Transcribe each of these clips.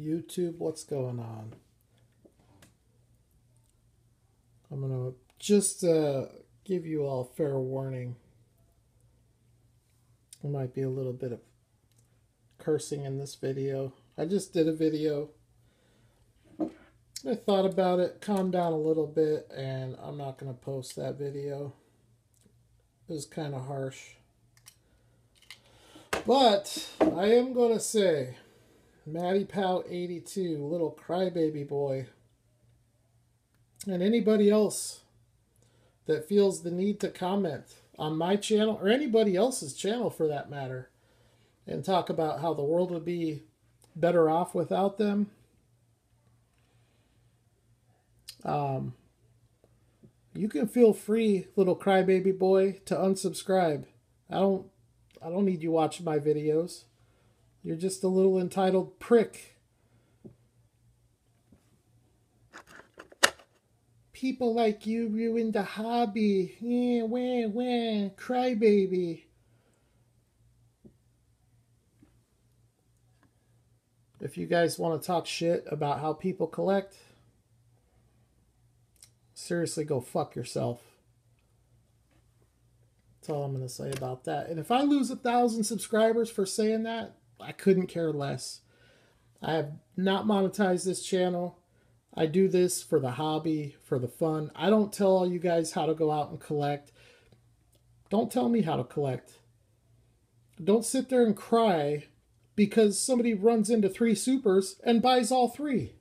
YouTube, what's going on? I'm going to just give you all fair warning. There might be a little bit of cursing in this video. I just did a video. I thought about it, calmed down a little bit, and I'm not going to post that video. It was kind of harsh. But I am going to say, Matty Pow 82, little crybaby boy, and anybody else that feels the need to comment on my channel, or anybody else's channel for that matter, and talk about how the world would be better off without them, you can feel free, little crybaby boy, to unsubscribe. I don't need you watching my videos. You're just a little entitled prick. People like you ruined the hobby. Yeah, wah, crybaby. If you guys want to talk shit about how people collect, seriously, go fuck yourself. That's all I'm going to say about that. And if I lose 1,000 subscribers for saying that, I couldn't care less. I have not monetized this channel. I do this for the hobby, for the fun. I don't tell all you guys how to go out and collect. Don't tell me how to collect. Don't sit there and cry because somebody runs into 3 supers and buys all 3.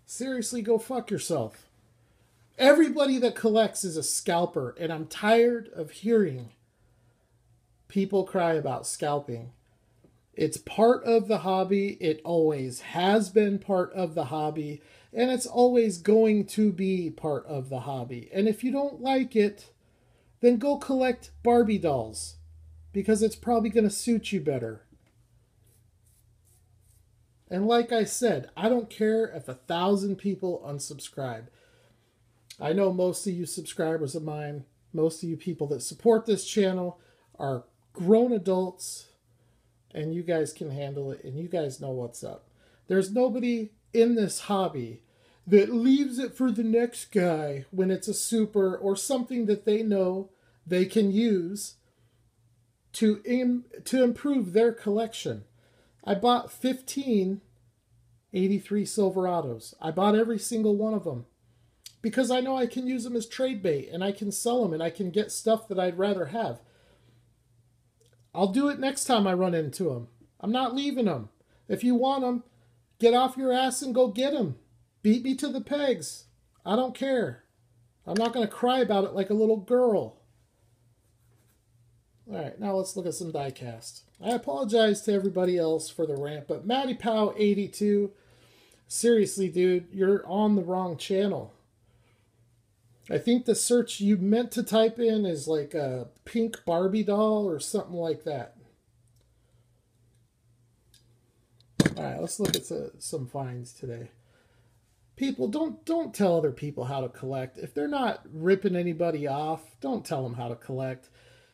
Seriously, go fuck yourself. Everybody that collects is a scalper, and I'm tired of hearing people cry about scalping. It's part of the hobby. It always has been part of the hobby, and it's always going to be part of the hobby. And if you don't like it, then go collect Barbie dolls, because it's probably going to suit you better. And like I said, I don't care if 1,000 people unsubscribe. I know most of you subscribers of mine, most of you people that support this channel are grown adults, and you guys can handle it, and you guys know what's up. There's nobody in this hobby that leaves it for the next guy when it's a super or something that they know they can use to improve their collection. I bought 15 83 Silverados. I bought every single one of them because I know I can use them as trade bait, and I can sell them, and I can get stuff that I'd rather have. I'll do it next time I run into them. I'm not leaving them. If you want them, get off your ass and go get them. Beat me to the pegs. I don't care. I'm not going to cry about it like a little girl. Alright, now let's look at some diecast. I apologize to everybody else for the rant, but Matty Pow 82, seriously, dude, you're on the wrong channel. I think the search you meant to type in is like a pink Barbie doll or something like that. Alright, let's look at some finds today. People, don't tell other people how to collect. If they're not ripping anybody off, don't tell them how to collect.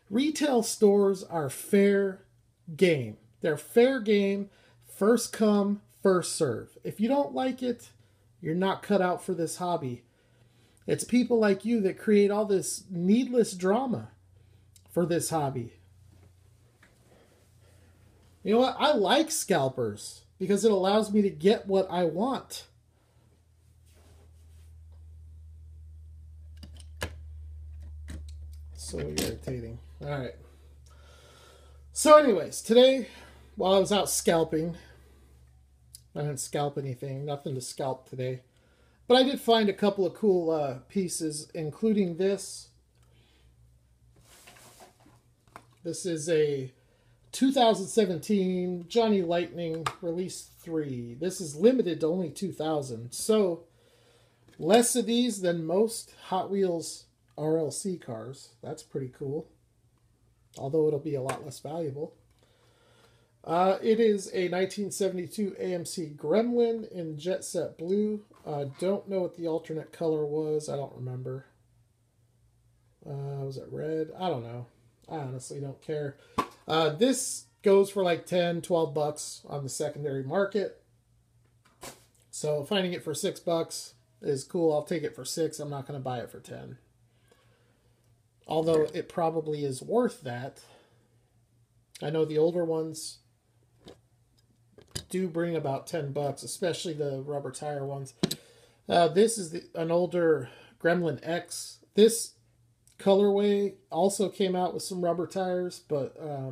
Retail stores are fair game. They're fair game, first come, first serve. If you don't like it, you're not cut out for this hobby. It's people like you that create all this needless drama for this hobby. You know what? I like scalpers because it allows me to get what I want. So irritating. All right. So anyways, today, while I was out scalping, I didn't scalp anything, nothing to scalp today. But I did find a couple of cool pieces, including this. This is a 2017 Johnny Lightning Release 3. This is limited to only 2,000. So, less of these than most Hot Wheels RLC cars. That's pretty cool. Although it'll be a lot less valuable. It is a 1972 AMC Gremlin in Jet Set Blue. Don't know what the alternate color was. I don't remember. Was it red? I don't know. I honestly don't care. This goes for like 10, 12 bucks on the secondary market. So finding it for $6 is cool. I'll take it for 6. I'm not going to buy it for 10. Although it probably is worth that. I know the older ones do bring about 10 bucks, especially the rubber tire ones. This is an older Gremlin X. This colorway also came out with some rubber tires, but I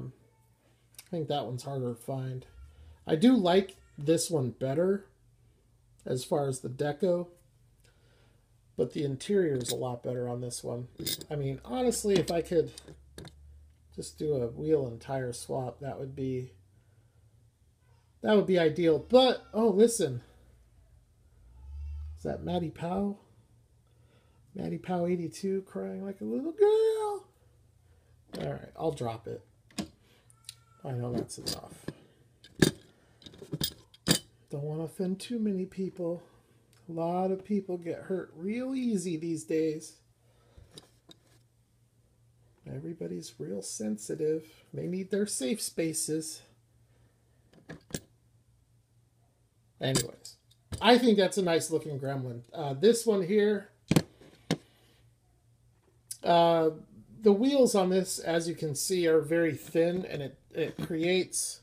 think that one's harder to find. I do like this one better as far as the deco, but the interior is a lot better on this one. I mean, honestly, if I could just do a wheel and tire swap, that would be ideal. But oh, listen, is that Maddie Powell? Maddie Powell 82 crying like a little girl. All right, I'll drop it. I know that's enough. Don't want to offend too many people. A lot of people get hurt real easy these days. Everybody's real sensitive. They need their safe spaces. Anyways, I think that's a nice looking gremlin. This one here, the wheels on this, as you can see, are very thin, and it creates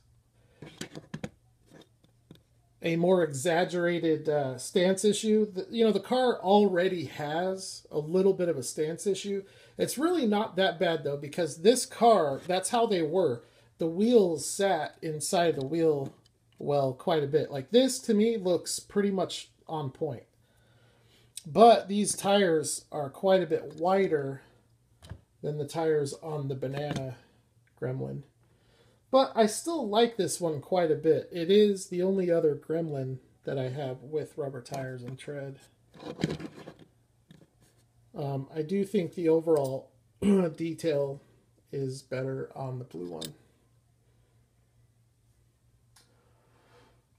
a more exaggerated stance issue. The car already has a little bit of a stance issue. It's really not that bad, though, because this car, that's how they were. The wheels sat inside the wheel well quite a bit. Like this, to me, looks pretty much on point. But these tires are quite a bit wider than the tires on the Banana Gremlin. But I still like this one quite a bit. It is the only other Gremlin that I have with rubber tires and tread. I do think the overall detail is better on the blue one.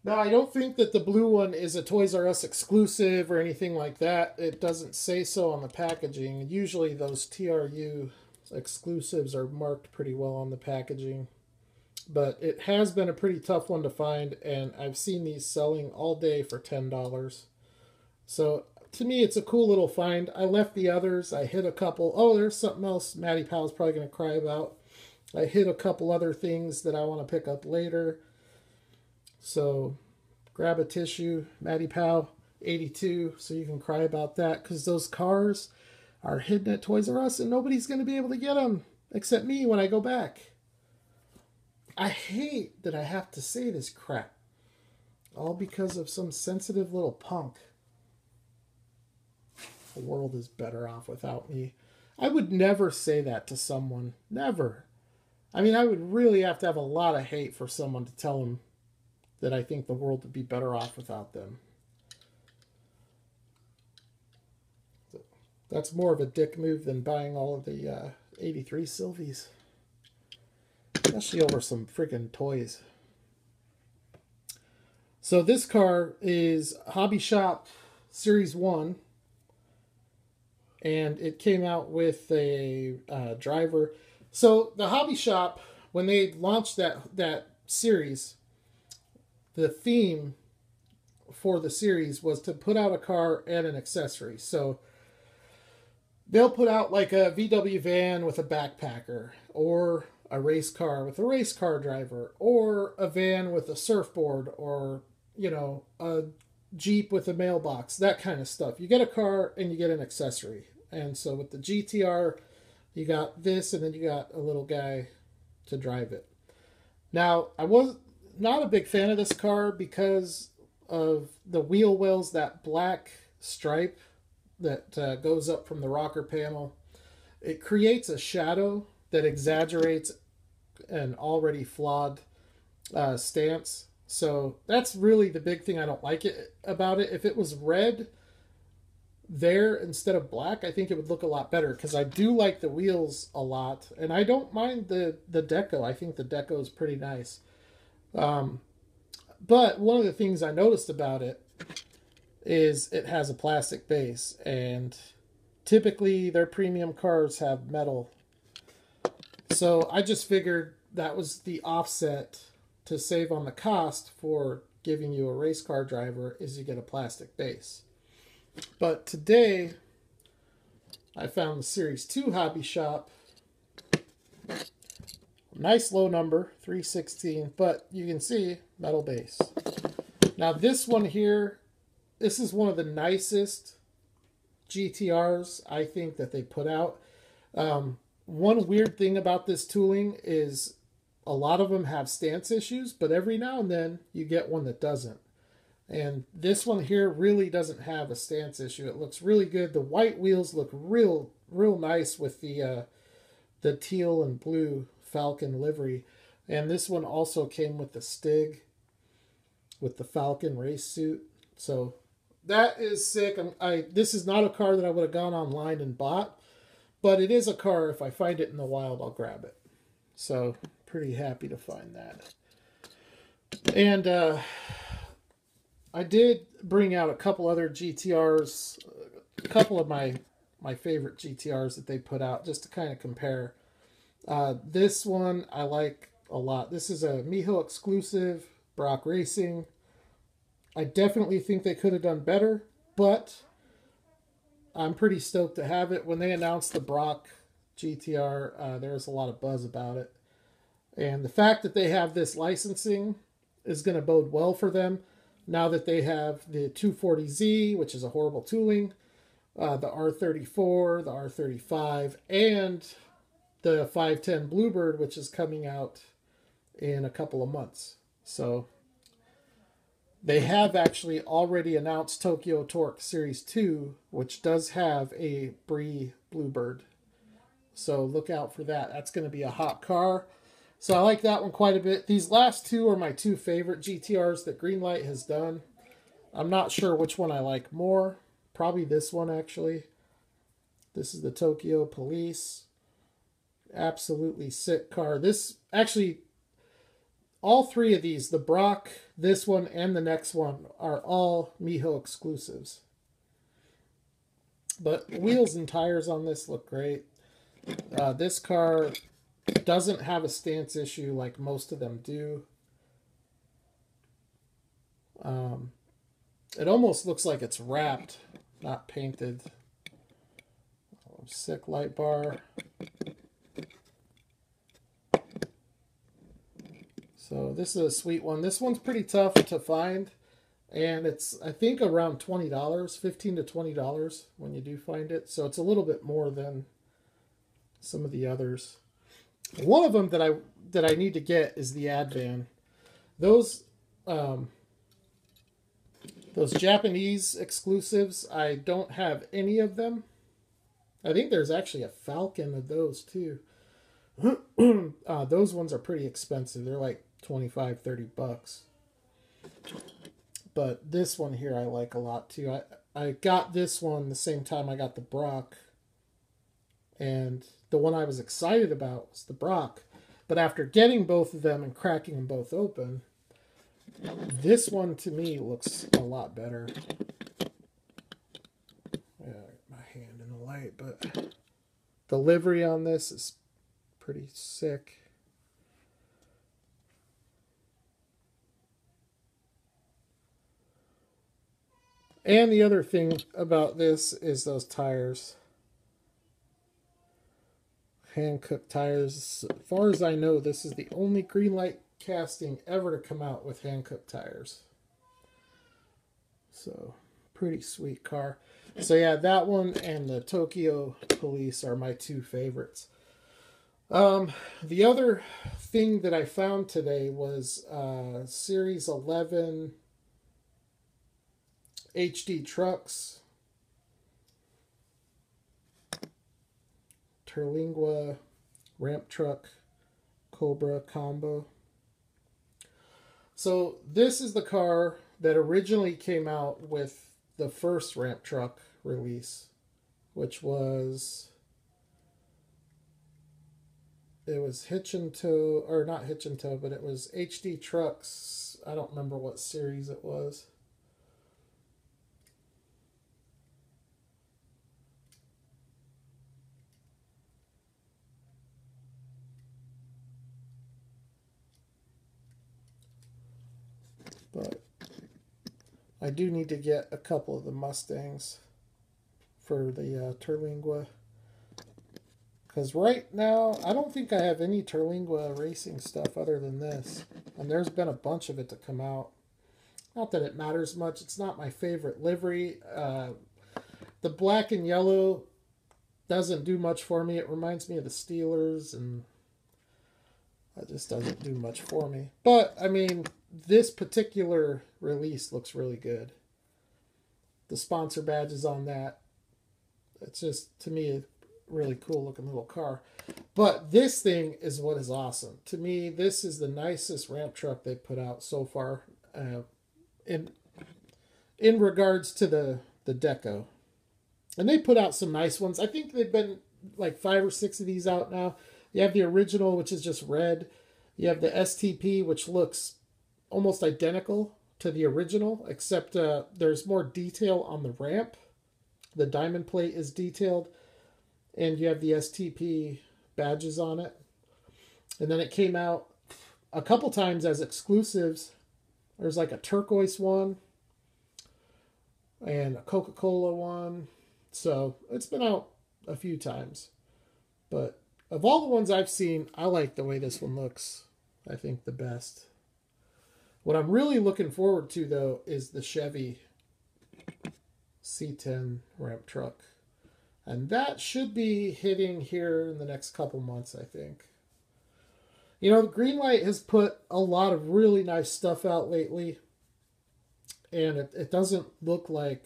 Now, I don't think that the blue one is a Toys R Us exclusive or anything like that. It doesn't say so on the packaging. Usually those TRU exclusives are marked pretty well on the packaging. But it has been a pretty tough one to find, and I've seen these selling all day for $10. So, to me, it's a cool little find. I left the others. I hit a couple. Oh, there's something else Maddie Powell's probably going to cry about. I hit a couple other things that I want to pick up later. So, grab a tissue, Maddie Powell, 82, so you can cry about that, because those cars are hidden at Toys R Us, and nobody's going to be able to get them, except me when I go back. I hate that I have to say this crap. All because of some sensitive little punk. The world is better off without me. I would never say that to someone. Never. I mean, I would really have to have a lot of hate for someone to tell them that I think the world would be better off without them. That's more of a dick move than buying all of the 83 Sylvies. Especially over some freaking toys. So this car is Hobby Shop Series 1. And it came out with a driver. So the Hobby Shop, when they launched that series, the theme for the series was to put out a car and an accessory. So they'll put out like a VW van with a backpacker, or a race car with a race car driver, or a van with a surfboard, or, a Jeep with a mailbox, that kind of stuff. You get a car and you get an accessory. And so with the GTR, you got this, and then you got a little guy to drive it. Now, I was not a big fan of this car because of the wheel wells, that black stripe that goes up from the rocker panel. It creates a shadow that exaggerates an already flawed stance. So that's really the big thing I don't like about it. If it was red there instead of black, I think it would look a lot better, because I do like the wheels a lot, and I don't mind the deco. I think the deco is pretty nice. But one of the things I noticed about it is it has a plastic base, and typically their premium cars have metal. So I just figured that was the offset to save on the cost for giving you a race car driver, is you get a plastic base. But today I found the Series 2 hobby shop. Nice low number, 316, but you can see metal base. Now this one here, this is one of the nicest GTRs I think that they put out. One weird thing about this tooling is a lot of them have stance issues, but every now and then you get one that doesn't. And this one here really doesn't have a stance issue. It looks really good. The white wheels look real nice with the teal and blue Falcon livery. And this one also came with the Stig with the Falcon race suit. So that is sick. This is not a car that I would have gone online and bought, but it is a car, if I find it in the wild, I'll grab it. So pretty happy to find that. And I did bring out a couple other GTRs, a couple of my favorite GTRs that they put out, just to kind of compare. This one I like a lot. This is a Miho exclusive, Brock Racing. I definitely think they could have done better, but I'm pretty stoked to have it. When they announced the Brock GTR, there was a lot of buzz about it. And the fact that they have this licensing is going to bode well for them now that they have the 240Z, which is a horrible tooling, the R34, the R35, and the 510 Bluebird, which is coming out in a couple of months. So they have actually already announced Tokyo Torque Series 2, which does have a Brie Bluebird. So look out for that. That's going to be a hot car. So I like that one quite a bit. These last two are my two favorite GTRs that Greenlight has done. I'm not sure which one I like more. Probably this one, actually. This is the Tokyo Police. Absolutely sick car. This, actually, all three of these, the Brock, this one, and the next one, are all Miho exclusives. But wheels and tires on this look great. This car doesn't have a stance issue like most of them do. It almost looks like it's wrapped, not painted. Sick light bar. So this is a sweet one. This one's pretty tough to find, and it's, I think, around $20, $15 to $20 when you do find it. So it's a little bit more than some of the others. One of them that I need to get is the Advan. Those Japanese exclusives, I don't have any of them. I think there's actually a Falcon of those too. Those ones are pretty expensive. They're like 25, 30 bucks. But this one here I like a lot too. I got this one the same time I got the Brock. And the one I was excited about was the Brock. But after getting both of them and cracking them both open, this one to me looks a lot better. Yeah, my hand in the light, but the livery on this is pretty sick. And the other thing about this is those tires. Hand-cooked tires. As far as I know, this is the only Greenlight casting ever to come out with hand-cooked tires. So, pretty sweet car. So yeah, that one and the Tokyo Police are my two favorites. The other thing that I found today was Series 11 HD trucks. Terlingua ramp truck Cobra combo. So this is the car that originally came out with the first ramp truck release, which was, it was hitch and tow, or not hitch and tow, but it was HD trucks. I don't remember what series it was. But I do need to get a couple of the Mustangs for the Terlingua. Because right now, I don't think I have any Terlingua racing stuff other than this. And there's been a bunch of it to come out. Not that it matters much. It's not my favorite livery. The black and yellow doesn't do much for me. It reminds me of the Steelers, and that just doesn't do much for me. But, I mean, this particular release looks really good. The sponsor badges on that. It's just, to me, a really cool looking little car. But this thing is what is awesome. To me, this is the nicest ramp truck they put out so far. In regards to the Deco. And they put out some nice ones. I think they've been like 5 or 6 of these out now. You have the original, which is just red. You have the STP, which looks almost identical to the original, except there's more detail on the ramp. The diamond plate is detailed. And you have the STP badges on it. And then it came out a couple times as exclusives. There's like a turquoise one and a Coca-Cola one. So it's been out a few times. But of all the ones I've seen, I like the way this one looks. I think the best. What I'm really looking forward to, though, is the Chevy C10 ramp truck. And that should be hitting here in the next couple months, I think. You know, Greenlight has put a lot of really nice stuff out lately. And it doesn't look like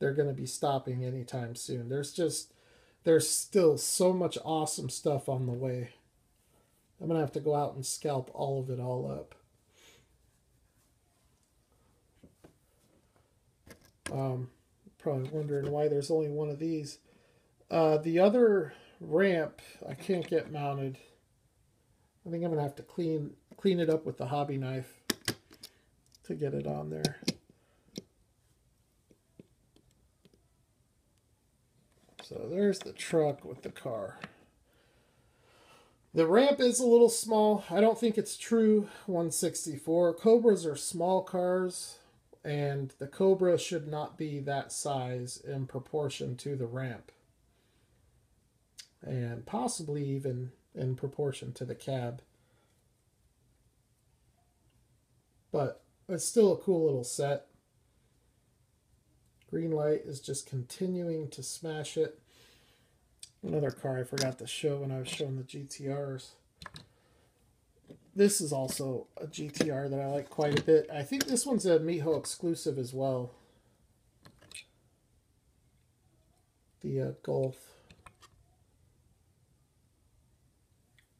they're going to be stopping anytime soon. There's still so much awesome stuff on the way. I'm going to have to go out and scalp all of it all up. Probably wondering why there's only one of these. The other ramp I can't get mounted. I think I'm gonna have to clean it up with the hobby knife to get it on there. So there's the truck with the car. The ramp is a little small. I don't think it's true 164. Cobras are small cars. And the Cobra should not be that size in proportion to the ramp. And possibly even in proportion to the cab. But it's still a cool little set. Greenlight is just continuing to smash it. Another car I forgot to show when I was showing the GTRs. This is also a GTR that I like quite a bit. I think this one's a Miho exclusive as well. The Golf.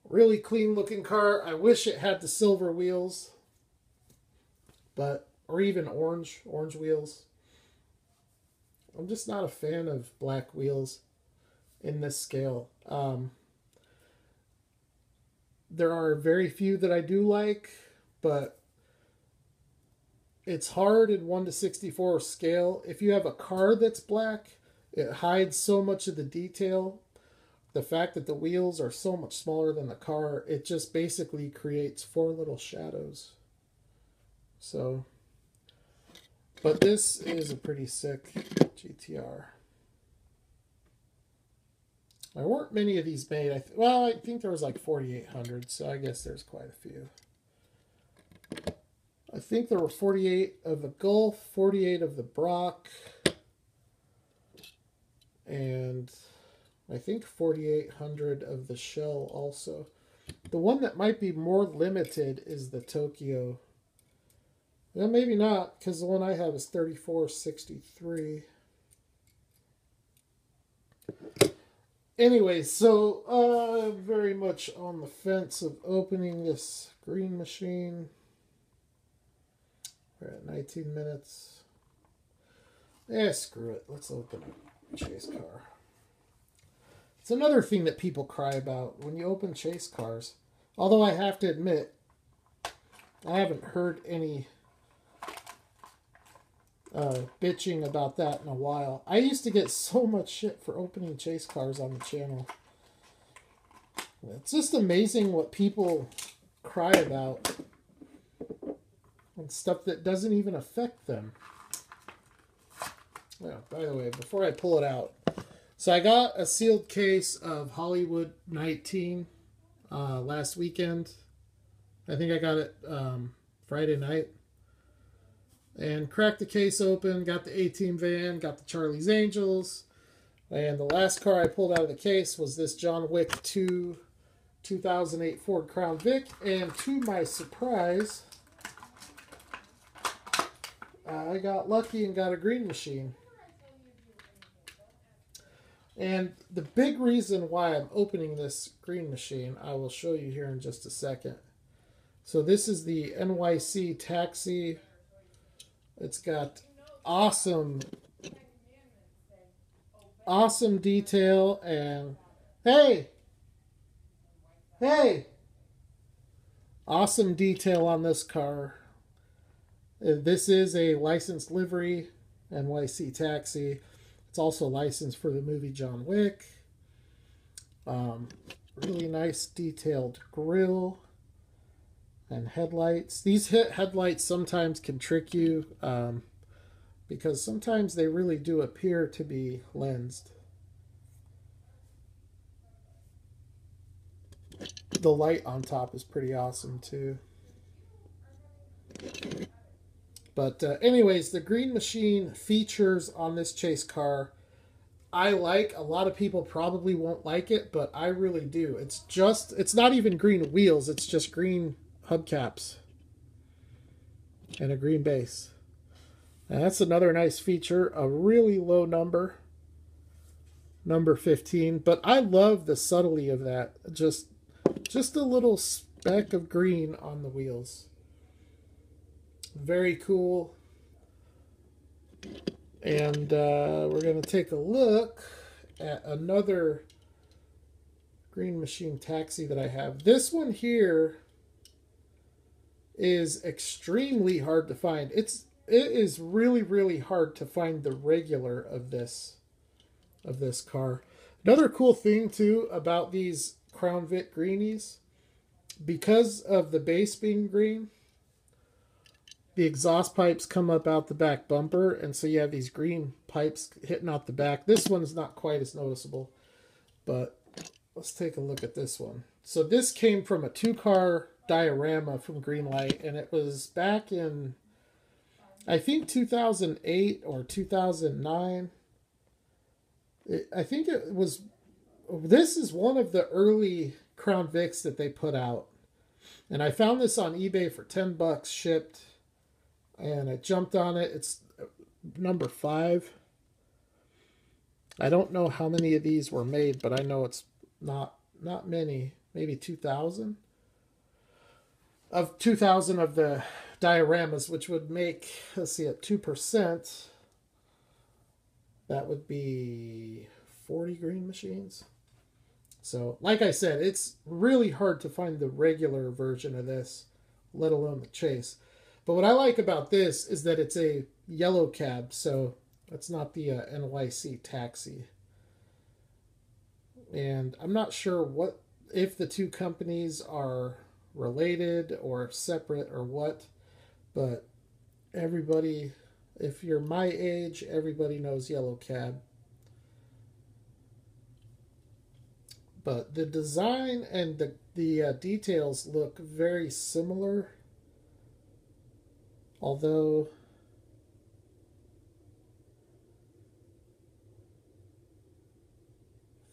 Really clean looking car. I wish it had the silver wheels. Or even orange wheels. I'm just not a fan of black wheels in this scale. There are very few that I do like, but it's hard in 1:64 scale. If you have a car that's black, it hides so much of the detail. The fact that the wheels are so much smaller than the car, it just basically creates 4 little shadows. So, but this is a pretty sick GTR. There weren't many of these made. I think there was like 4,800, so I guess there's quite a few. I think there were 48 of the Golf, 48 of the Brock, and I think 4,800 of the Shell also. The one that might be more limited is the Tokyo. Well, maybe not, because the one I have is 3463. Anyway, so very much on the fence of opening this green machine. We're at 19 minutes. Yeah, screw it. Let's open a chase car. It's another thing that people cry about when you open chase cars. Although I have to admit, I haven't heard any bitching about that in a while. I used to get so much shit for opening chase cars on the channel. It's just amazing what people cry about when and stuff that doesn't even affect them. Well, by the way, before I pull it out, so I got a sealed case of Hollywood 19 last weekend. I think I got it Friday night. And cracked the case open, got the A-Team van, got the Charlie's Angels. And the last car I pulled out of the case was this John Wick 2 2008 Ford Crown Vic. And to my surprise, I got lucky and got a green machine. And the big reason why I'm opening this green machine, I will show you here in just a second. So this is the NYC Taxi. It's got awesome detail and awesome detail on this car. This is a licensed livery, NYC Taxi. It's also licensed for the movie John Wick. Really nice detailed grille and headlights. These headlights sometimes can trick you because sometimes they really do appear to be lensed. The light on top is pretty awesome too. But anyways, the green machine features on this chase car, I like. A lot of people probably won't like it, but I really do. It's not even green wheels. It's just green hubcaps and a green base. And that's another nice feature. A really low number 15. But I love the subtlety of that. Just a little speck of green on the wheels. Very cool. And we're going to take a look at another green machine taxi that I have. This one here is extremely hard to find. It is really hard to find the regular of this car. Another cool thing too about these Crown Vic greenies, because of the base being green, the exhaust pipes come up out the back bumper, and so you have these green pipes hitting out the back. This one's not quite as noticeable, but let's take a look at this one. So this came from a 2-car diorama from Greenlight, and it was back in, I think, 2008 or 2009. I think it was, this is one of the early Crown Vics that they put out. And I found this on eBay for $10 shipped. And I jumped on it. It's number 5. I don't know how many of these were made, but I know it's not many. Maybe 2,000. Of 2,000 of the dioramas, which would make, let's see, at 2%, that would be 40 green machines. So, like I said, it's really hard to find the regular version of this, let alone the chase. But what I like about this is that it's a yellow cab, so it's not the NYC Taxi. And I'm not sure if the two companies are related or separate or what, but everybody, if you're my age, everybody knows yellow cab. But the design and the details look very similar. Although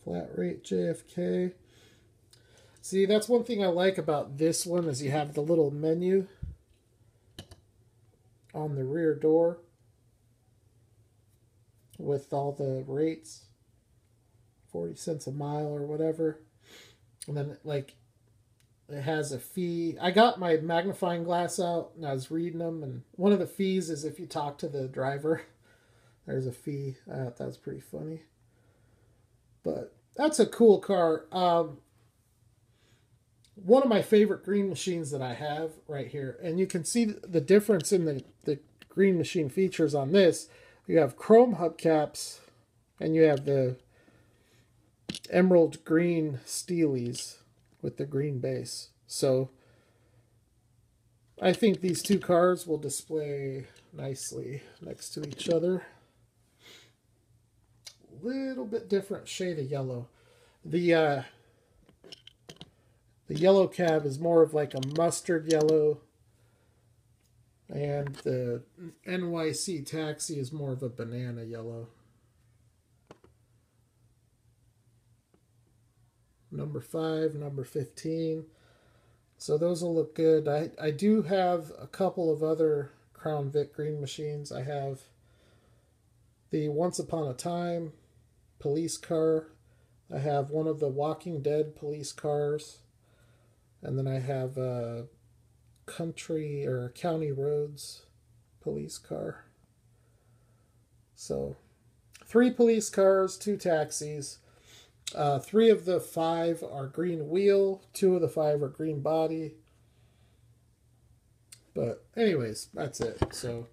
flat rate JFK. See, that's one thing I like about this one is you have the little menu on the rear door with all the rates, 40 cents a mile or whatever. And then it has a fee. I got my magnifying glass out and I was reading them, and one of the fees is if you talk to the driver, there's a fee. I thought that was pretty funny. But that's a cool car. One of my favorite green machines that I have right here, and you can see the difference in the green machine features on this. You have chrome hubcaps, and you have the emerald green steelies with the green base. So I think these two cars will display nicely next to each other. Little bit different shade of yellow. The yellow cab is more of like a mustard yellow, and the NYC taxi is more of a banana yellow. Number 5, number 15. So those will look good. I do have a couple of other Crown Vic green machines. I have the Once Upon a Time police car. I have one of the Walking Dead police cars. And then I have a country or county roads police car. So 3 police cars, 2 taxis. 3 of the 5 are green wheel. 2 of the 5 are green body. But anyways, that's it. So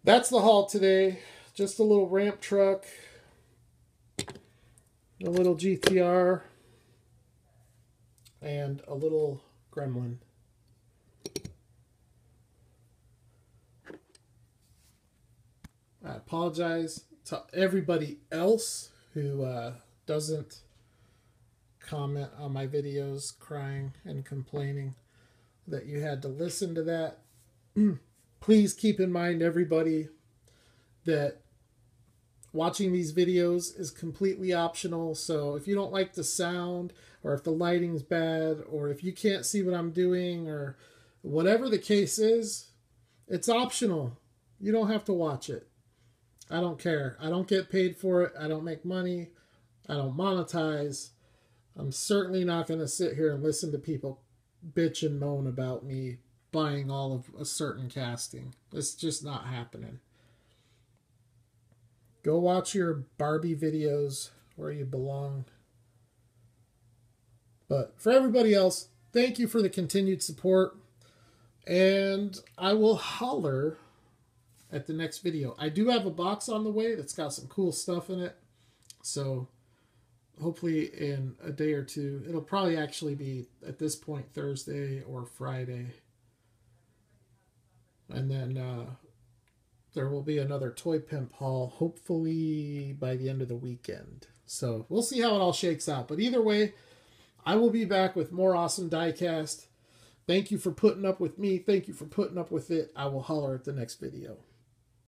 that's the haul today. Just a little ramp truck, a little GTR, and a little Gremlin. I apologize to everybody else who doesn't comment on my videos crying and complaining that you had to listen to that. Please keep in mind, everybody, that watching these videos is completely optional. So if you don't like the sound, or if the lighting's bad, or if you can't see what I'm doing, or whatever the case is, it's optional. You don't have to watch it. I don't care. I don't get paid for it. I don't make money. I don't monetize. I'm certainly not going to sit here and listen to people bitch and moan about me buying all of a certain casting. It's just not happening. Go watch your Barbie videos where you belong. But for everybody else, thank you for the continued support. And I will holler at the next video. I do have a box on the way that's got some cool stuff in it. So hopefully in a day or two, it'll probably actually be at this point Thursday or Friday. And then there will be another Toy Pimp haul, hopefully by the end of the weekend. So we'll see how it all shakes out. But either way, I will be back with more awesome diecast. Thank you for putting up with me. Thank you for putting up with it. I will holler at the next video.